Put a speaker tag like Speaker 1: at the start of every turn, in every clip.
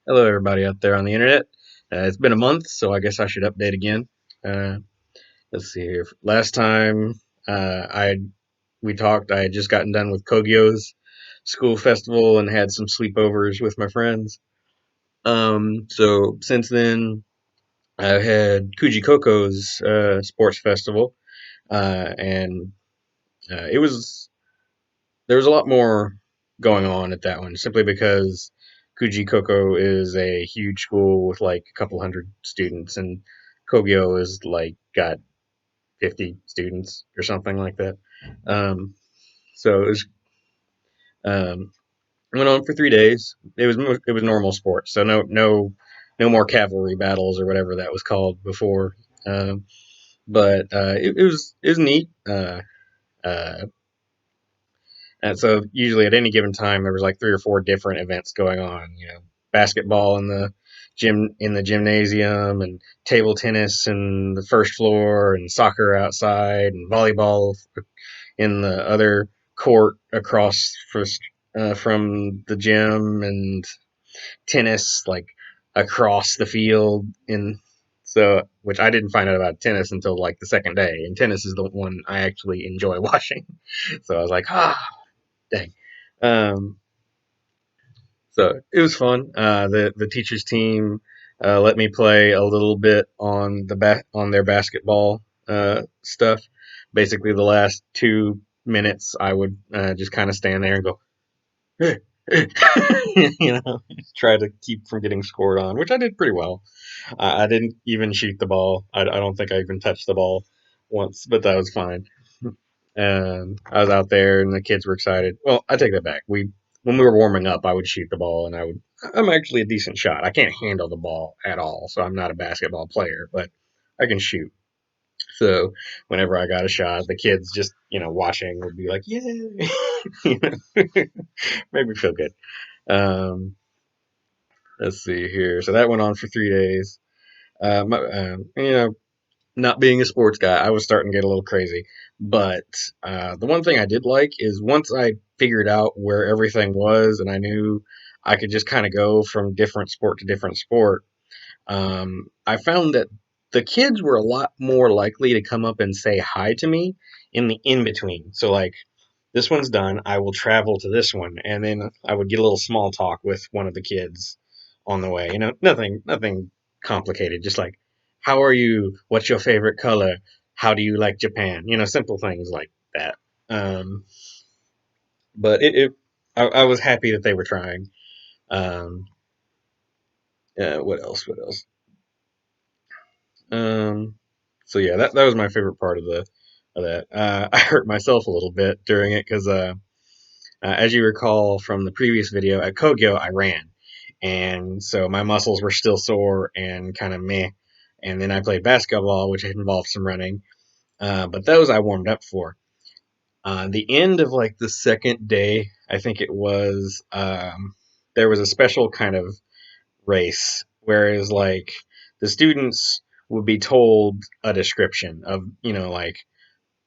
Speaker 1: Hello, everybody out there on the internet. It's been a month, so I guess I should update again. Uh, let's see here. Last time I we talked, I had just gotten done with Kogyo's school festival and had some sleepovers with my friends. So since then, I've had Kujikoko's sports festival, and it was there was a lot more going on at that one, simply because Kujikoko is a huge school with like a couple hundred students, and Kogyo is like got 50 students or something like that. Um, so um, it went on for 3 days. It was normal sports, so no more cavalry battles or whatever that was called before. Um, but it was neat. Uh, And so usually at any given time there was like three or four different events going on. Basketball in the gymnasium, and table tennis in the first floor, and soccer outside, and volleyball in the other court across from the gym, and tennis like across the field in so which I didn't find out about tennis until like the second day, and tennis is the one I actually enjoy watching. So I was like, dang. Um, so it was fun. The teachers team let me play a little bit on on their basketball stuff. Basically, the last 2 minutes, I would just kind of stand there and go, hey, hey. Try to keep from getting scored on, which I did pretty well. I didn't even shoot the ball. I don't think I even touched the ball once, but that was fine. And I was out there, and the kids were excited. Well, I take that back. When we were warming up, I would shoot the ball, and I'm actually a decent shot. I can't handle the ball at all, so I'm not a basketball player, but I can shoot. So whenever I got a shot, the kids just watching would be like, "Yay!" Made me feel good. Um, let's see here. So that went on for 3 days. My, not being a sports guy, I was starting to get a little crazy. But the one thing I did like is once I figured out where everything was, and I knew I could just kind of go from different sport to different sport, I found that the kids were a lot more likely to come up and say hi to me in the in between. So, like, this one's done, I will travel to this one, and then I would get a little small talk with one of the kids on the way. Nothing complicated. Just like, how are you? What's your favorite color? How do you like Japan? Simple things like that. Um, but I was happy that they were trying. Um, what else? What else? Um, so yeah, that was my favorite part of that. I hurt myself a little bit during it because as you recall from the previous video, at Kogyo, I ran. And so my muscles were still sore and kind of meh. And then I played basketball, which involved some running. But those I warmed up for. The end of like the second day, I think it was, there was a special kind of race, whereas like the students would be told a description of, like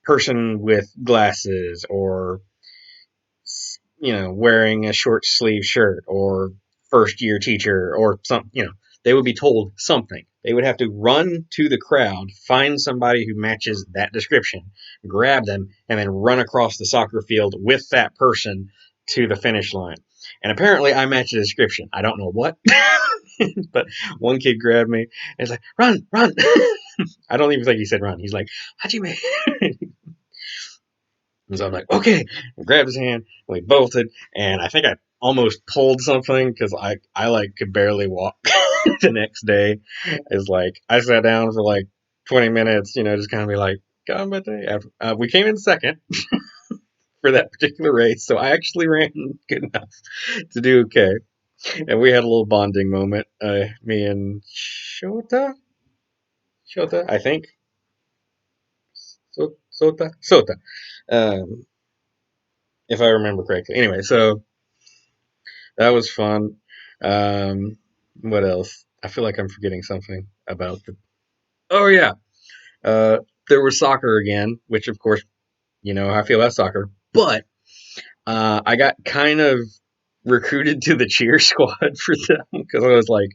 Speaker 1: person with glasses, or wearing a short sleeve shirt, or first year teacher, or something, they would be told something. They would have to run to the crowd, find somebody who matches that description, grab them, and then run across the soccer field with that person to the finish line. And apparently I matched the description. I don't know what, but one kid grabbed me and was like, run, run. I don't even think he said run. He's like, Hajime. And so I'm like, okay, I grabbed his hand, and we bolted, and I think I almost pulled something because I like could barely walk the next day. It's like I sat down for like 20 minutes, just kind of be like, got on my day. We came in second for that particular race, so I actually ran good enough to do okay. And we had a little bonding moment, me and Shota, I think. Sota, um, if I remember correctly. Anyway, so that was fun. Um, what else? I feel like I'm forgetting something about the. Oh yeah, uh, there was soccer again, which of course how I feel about soccer. But I got kind of recruited to the cheer squad for them because I was like,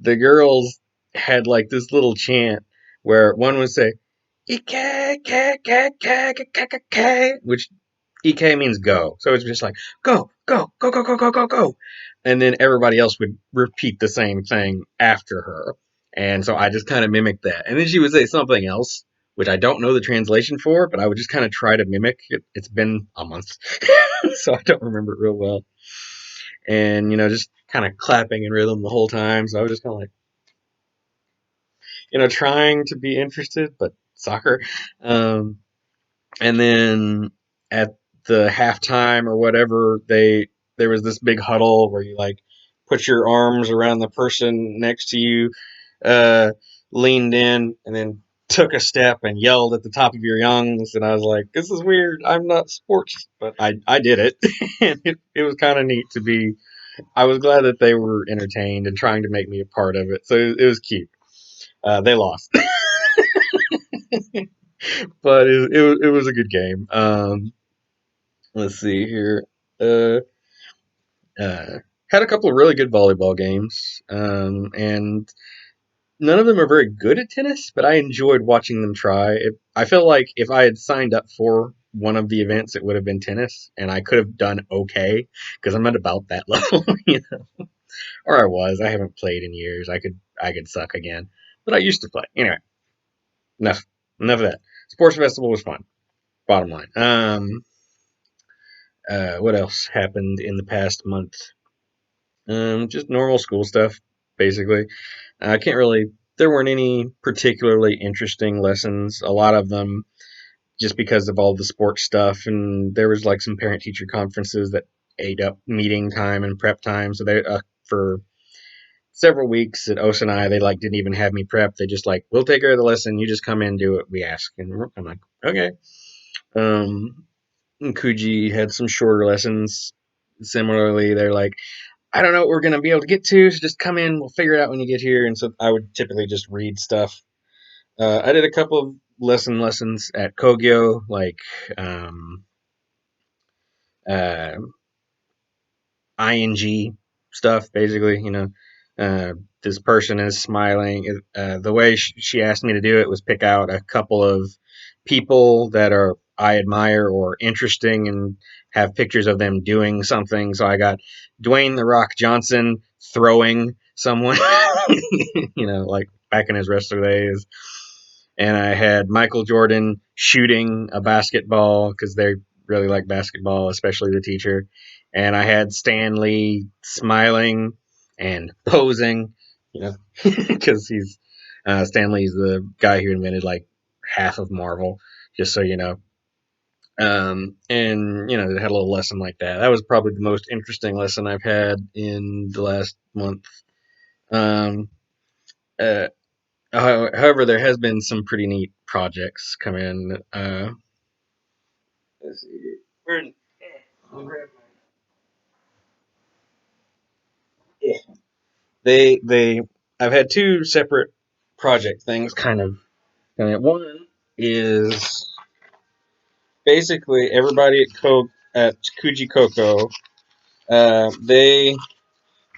Speaker 1: the girls had like this little chant where one would say, "Ike, which EK means go. So it's just like, go, go, go, go, go, go, go, go. And then everybody else would repeat the same thing after her. And so I just kind of mimicked that. And then she would say something else, which I don't know the translation for, but I would just kind of try to mimic it. It's been a month, so I don't remember it real well. And, just kind of clapping in rhythm the whole time. So I was just kind of like, trying to be interested, but soccer. Um, and then at the halftime or whatever, there was this big huddle where you like put your arms around the person next to you, uh, leaned in, and then took a step and yelled at the top of your lungs. And I was like, this is weird. I'm not sports, but I did it. And it was kind of neat to be. I was glad that they were entertained and trying to make me a part of it. So it was cute. They lost, but it was a good game. Let's see here. Uh, uh, had a couple of really good volleyball games, and none of them are very good at tennis, but I enjoyed watching them try. I feel like if I had signed up for one of the events, it would have been tennis, and I could have done okay because I'm at about that level, or I was. I haven't played in years. I could suck again, but I used to play. Anyway, enough enough of that. Sports festival was fun. Bottom line. What else happened in the past month? Just normal school stuff, basically. I can't really. There weren't any particularly interesting lessons. A lot of them just because of all the sports stuff, and there was like some parent-teacher conferences that ate up meeting time and prep time. So they for several weeks at OSNI, they like didn't even have me prep. They just like, we'll take care of the lesson. You just come in, do what we ask, and I'm like, okay. And Kuji had some shorter lessons. Similarly, they're like, I don't know what we're going to be able to get to, so just come in. We'll figure it out when you get here. And so I would typically just read stuff. I did a couple of lessons at Kogyo, like um, uh, ing stuff, basically. This person is smiling. The way she asked me to do it was pick out a couple of people that are I admire or interesting and have pictures of them doing something. So I got Dwayne the Rock Johnson throwing someone, like back in his wrestler days. And I had Michael Jordan shooting a basketball because they really like basketball, especially the teacher. And I had Stan Lee smiling and posing, because he's Stan Lee's the guy who invented like half of Marvel, just so you know. And it had a little lesson like that. That was probably the most interesting lesson I've had in the last month. Um, uh, However, there has been some pretty neat projects come in. Let's see. Where? Yeah. They. I've had two separate project things kind of. One is basically everybody at Kuji Koko. They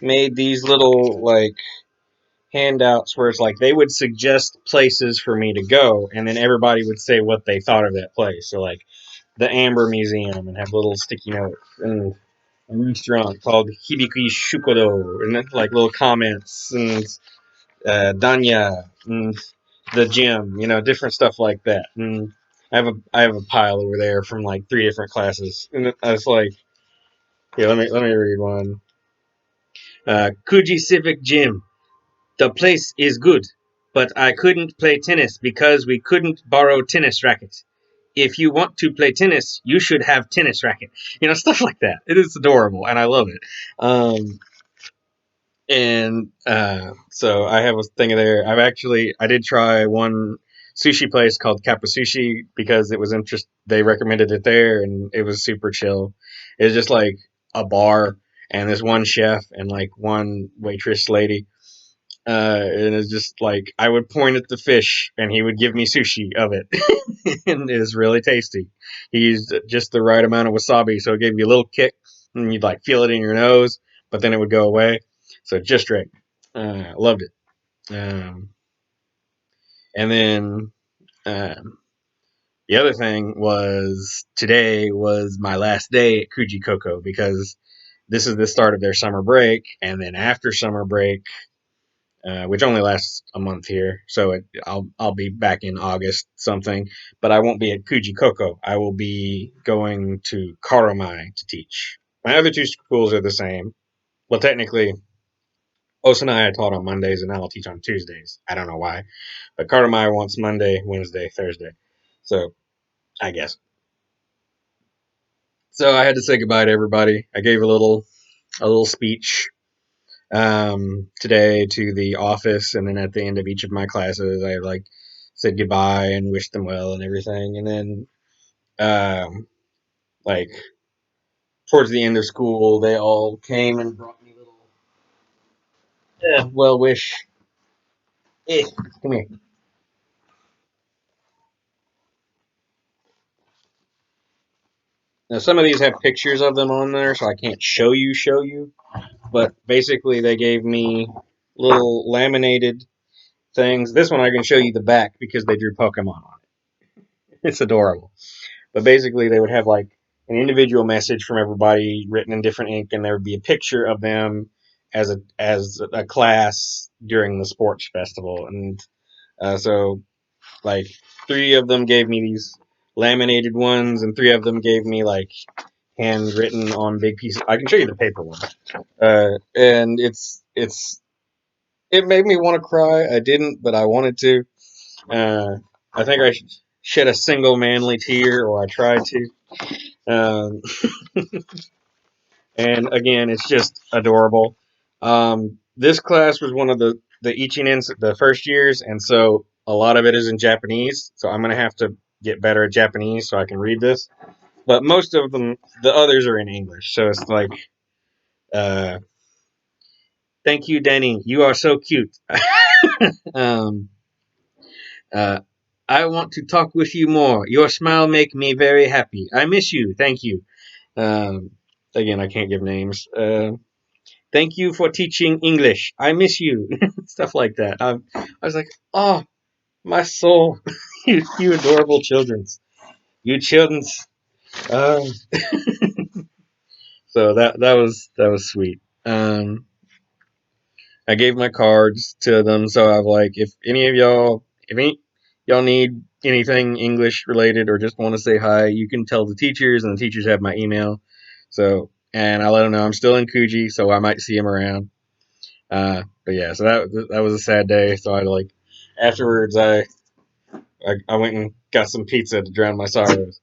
Speaker 1: made these little like handouts where it's like they would suggest places for me to go, and then everybody would say what they thought of that place. So like the Amber Museum, and have little sticky notes, and a restaurant called Hibiki Shukodo, and then, like little comments, and Danya, and the gym, different stuff like that. And I have a pile over there from like three different classes, and I was like, yeah, let me read one. Kuji Civic Gym. The place is good, but I couldn't play tennis because we couldn't borrow tennis rackets. If you want to play tennis, you should have tennis racket. Stuff like that. It is adorable, and I love it. And so I have a thing there. I did try one sushi place called Kappa Sushi because it was they recommended it there, and it was super chill. It was just like a bar and this one chef and like one waitress lady. And it's just like I would point at the fish and he would give me sushi of it. And it was really tasty. He used just the right amount of wasabi, so it gave you a little kick, and you'd like feel it in your nose, but then it would go away. So just right. Loved it. And then the other thing was today was my last day at Kuji Koko because this is the start of their summer break, and then after summer break, which only lasts a month here, so I'll be back in August something, but I won't be at Kuji Koko. I will be going to Karomai to teach. My other two schools are the same. Well, technically, Osanai I taught on Mondays, and now I'll teach on Tuesdays. I don't know why, but Karomai wants Monday, Wednesday, Thursday. So I guess. So I had to say goodbye to everybody. I gave a little speech today to the office, and then at the end of each of my classes, I like said goodbye and wished them well and everything. And then, like towards the end of school, they all came and brought me little well wish. Come here. Now some of these have pictures of them on there, so I can't show you. But basically, they gave me little laminated things. This one I can show you the back because they drew Pokemon on it. It's adorable. But basically, they would have like an individual message from everybody written in different ink, and there would be a picture of them as a class during the sports festival. And so, like, three of them gave me these laminated ones, and three of them gave me like handwritten on big pieces. I can show you the paper one, and it made me want to cry. I didn't, but I wanted to. Uh, I think I shed a single manly tear, or I tried to. Um, and again, it's just adorable. This class was one of the Ichinens, the first years, and so a lot of it is in Japanese. So I'm gonna have to get better at Japanese so I can read this. But most of them, the others are in English. So it's like, uh, "Thank you, Denny. You are so cute." um, uh, I want to talk with you more. Your smile make me very happy. I miss you. Thank you. Um, again, I can't give names. Thank you for teaching English. I miss you. Stuff like that. I was like, oh, my soul. you adorable children's. You children's. Um, so that was sweet. I gave my cards to them, so I've like, if any y'all need anything English related or just want to say hi, you can tell the teachers, and the teachers have my email. So, and I let them know I'm still in Coogee, so I might see them around. But yeah, so that was a sad day. So I like afterwards, I went and got some pizza to drown my sorrows.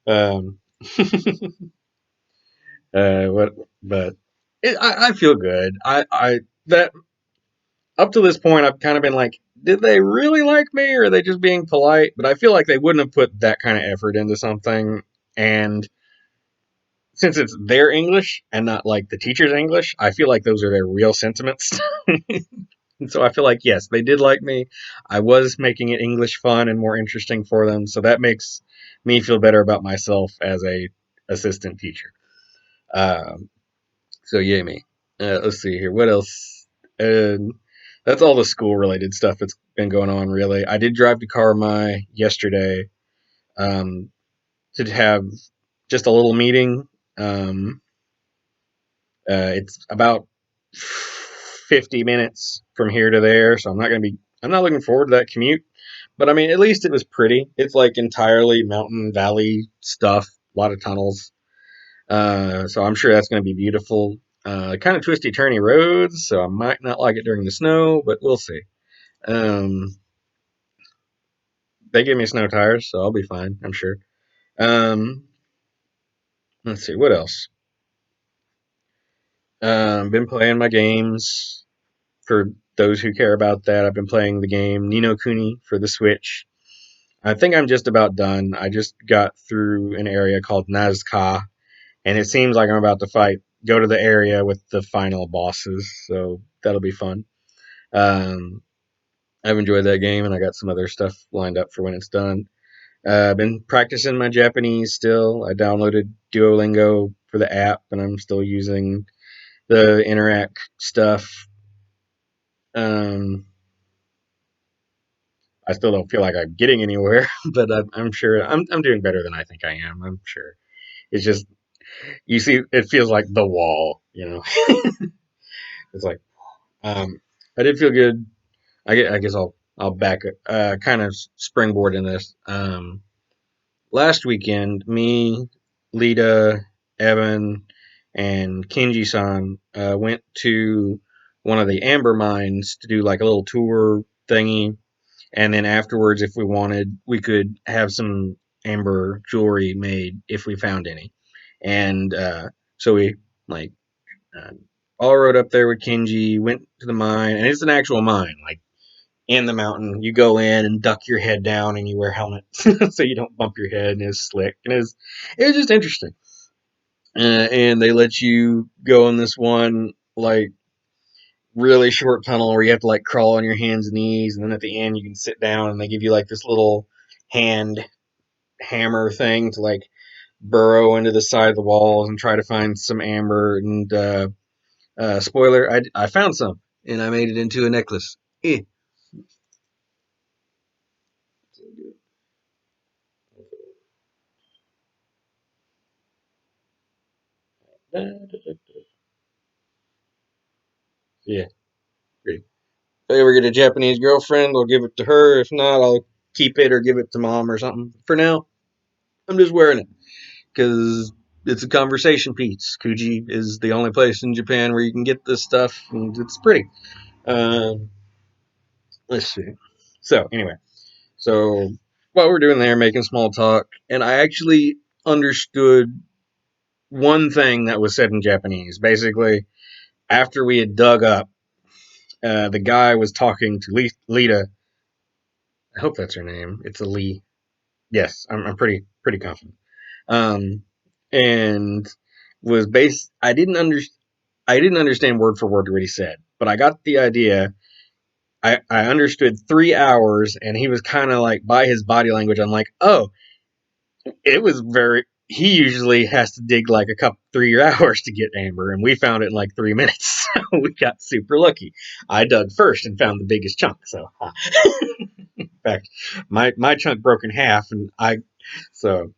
Speaker 1: Um, what, but I feel good. I that up to this point, I've kind of been like, did they really like me, or are they just being polite? But I feel like they wouldn't have put that kind of effort into something. And since it's their English and not like the teacher's English, I feel like those are their real sentiments. And so I feel like, yes, they did like me. I was making it English fun and more interesting for them. So that makes me feel better about myself as a assistant teacher. Um, so yay me. Let's see here. What else? That's all the school related stuff that's been going on, really. I did drive to Karmai yesterday um, to have just a little meeting. Um, it's about 50 minutes from here to there, so I'm not looking forward to that commute. But I mean, at least it was pretty. It's like entirely mountain valley stuff, a lot of tunnels. So I'm sure that's going to be beautiful. Kind of twisty, turny roads, so I might not like it during the snow, but we'll see. Um, they give me snow tires, so I'll be fine, I'm sure. Um, let's see, what else? Been playing my games. For those who care about that, I've been playing the game Ni no Kuni for the Switch. I think I'm just about done. I just got through an area called Nazca, and it seems like I'm about to go to the area with the final bosses, so that'll be fun. I've enjoyed that game, and I got some other stuff lined up for when it's done. I've been practicing my Japanese still. I downloaded Duolingo for the app, and I'm still using the Interac stuff. Um, I still don't feel like I'm getting anywhere, but I'm sure I'm doing better than I think I am. I'm sure. It's just you see, it feels like the wall. It's like I did feel good. I guess I'll back kind of springboard in this. Last weekend, me, Lita, Evan, and Kenji-san went to one of the amber mines to do like a little tour thingy, and then afterwards, if we wanted, we could have some amber jewelry made if we found any. And so we like uh, all rode up there with Kenji, went to the mine, and it's an actual mine, like in the mountain. You go in and duck your head down, and you wear helmets so you don't bump your head. And it's slick, and it was just interesting. And they let you go in this one like really short tunnel where you have to like crawl on your hands and knees, and then at the end you can sit down, and they give you like this little hand hammer thing to like burrow into the side of the walls and try to find some amber. And spoiler, I found some, and I made it into a necklace. Eh. Yeah, great. If I ever get a Japanese girlfriend, I'll give it to her. If not, I'll keep it or give it to mom or something. For now, I'm just wearing it because it's a conversation piece. Kuji is the only place in Japan where you can get this stuff, and it's pretty. Um, let's see. So anyway, so while we're doing there, making small talk, and I actually understood one thing that was said in Japanese. Basically, after we had dug up, the guy was talking to Lita. I hope that's her name. It's a Lee. Yes, I'm pretty confident. Um, and was based. I didn't understand word for word what he said, but I got the idea. I understood 3 hours, and he was kind of like by his body language. I'm like, oh, it was very. He usually has to dig like a couple 3 hours to get amber, and we found it in like 3 minutes. So we got super lucky. I dug first and found the biggest chunk. So in fact, my chunk broke in half, and so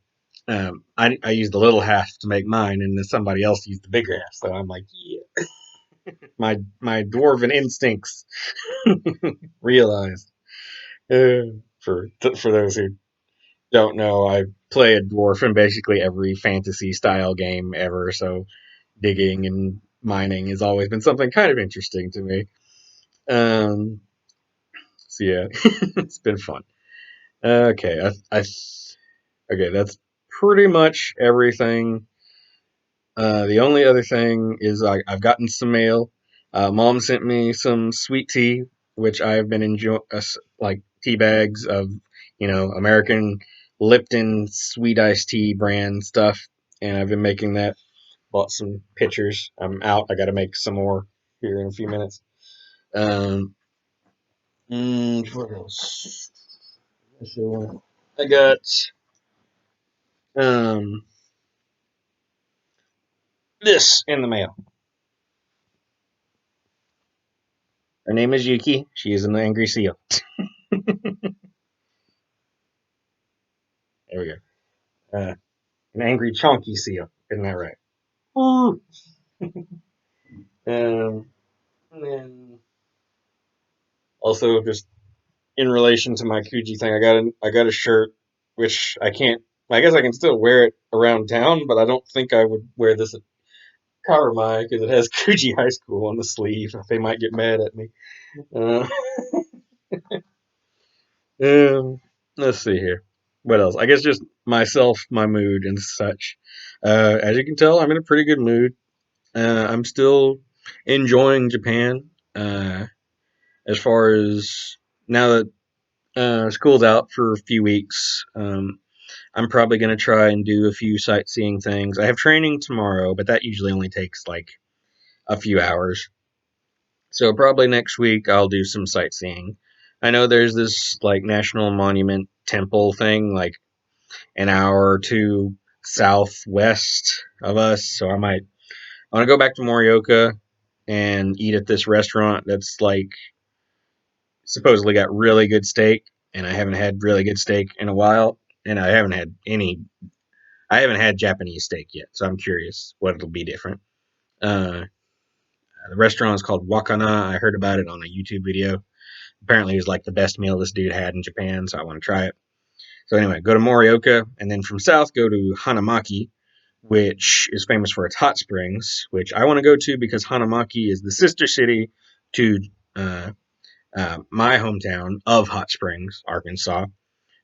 Speaker 1: I used the little half to make mine, and then somebody else used the bigger half. So I'm like, yeah, my dwarven instincts realized. For those who don't know, I play a dwarf in basically every fantasy style game ever. So digging and mining has always been something kind of interesting to me. Um, so yeah, it's been fun. Okay, okay, that's pretty much everything. The only other thing is I've gotten some mail. Mom sent me some sweet tea, which I've been enjoying, like tea bags of, American Lipton sweet iced tea brand stuff, and I've been making that. Bought some pitchers. I'm out. I got to make some more here in a few minutes. Um, what else? I got um this in the mail. Her name is Yuki. She is an angry seal. There we go. An angry chonky seal. Isn't that right? Ooh. And then also just in relation to my Kuji thing, I got a shirt which I can't. I guess I can still wear it around town, but I don't think I would wear this at Kawamai because it has Kuji High School on the sleeve. They might get mad at me. Uh, um, let's see here. What else? I guess just myself, my mood, and such. As you can tell, I'm in a pretty good mood. I'm still enjoying Japan. As far as now that school's out for a few weeks, I'm probably going to try and do a few sightseeing things. I have training tomorrow, but that usually only takes like a few hours. So probably next week I'll do some sightseeing. I know there's this like national monument temple thing like an hour or two southwest of us. So I want to go back to Morioka and eat at this restaurant that's like supposedly got really good steak, and I haven't had really good steak in a while, and I haven't had Japanese steak yet, so I'm curious what it'll be different. Uh, the restaurant is called Wakana. I heard about it on a YouTube video. Apparently, it was like the best meal this dude had in Japan, so I want to try it. So anyway, go to Morioka, and then from south go to Hanamaki, which is famous for its hot springs, which I want to go to because Hanamaki is the sister city to uh, my hometown of Hot Springs, Arkansas.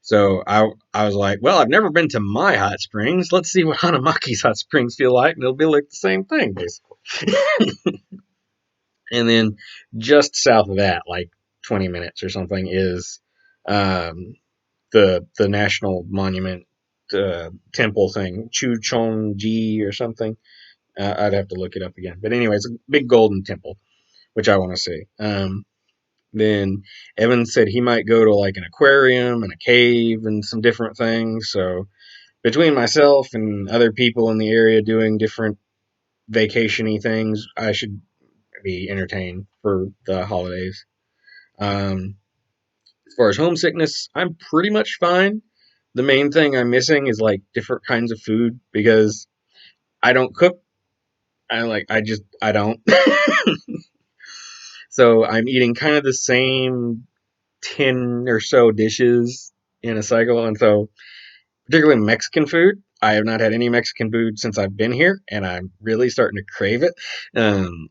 Speaker 1: So I was like, well, I've never been to my hot springs. Let's see what Hanamaki's hot springs feel like, and it'll be like the same thing, basically. And then just south of that, like 20 minutes or something, is um, the national monument temple thing, Chuchonji or something. I'd have to look it up again. But anyway, it's a big golden temple, which I want to see. Then Evan said he might go to like an aquarium and a cave and some different things. So between myself and other people in the area doing different vacationy things, I should be entertained for the holidays. As far as homesickness, I'm pretty much fine. The main thing I'm missing is like different kinds of food because I don't cook. I don't. So I'm eating kind of the same 10 or so dishes in a cycle. And so, particularly Mexican food, I have not had any Mexican food since I've been here, and I'm really starting to crave it. Um,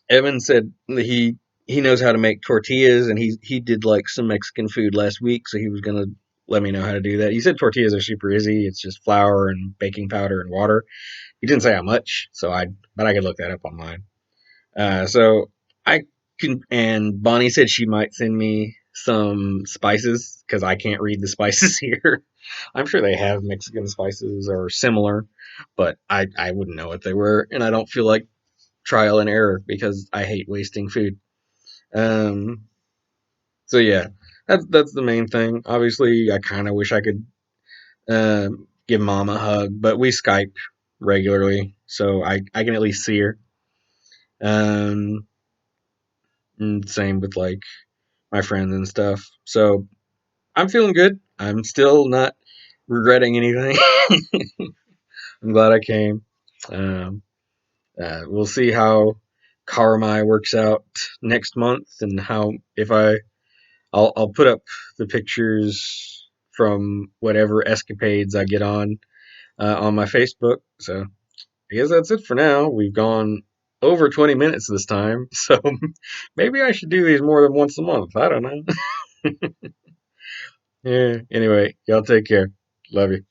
Speaker 1: Evan said he knows how to make tortillas, and he did like some Mexican food last week, so he was gonna let me know how to do that. He said tortillas are super easy. It's just flour and baking powder and water. He didn't say how much, but I could look that up online. So I can, and Bonnie said she might send me some spices because I can't read the spices here. I'm sure they have Mexican spices or similar, but I wouldn't know what they were, and I don't feel like trial and error because I hate wasting food. Um, so yeah, that's the main thing. Obviously, I kind of wish I could give mom a hug, but we Skype regularly, so I can at least see her. Um, and same with like my friends and stuff. So I'm feeling good. I'm still not regretting anything. I'm glad I came. Um, we'll see how Karamai works out next month, and how if I'll put up the pictures from whatever escapades I get on my Facebook. So I guess that's it for now. We've gone over 20 minutes this time, so maybe I should do these more than once a month. I don't know. Yeah. Anyway, y'all take care. Love you.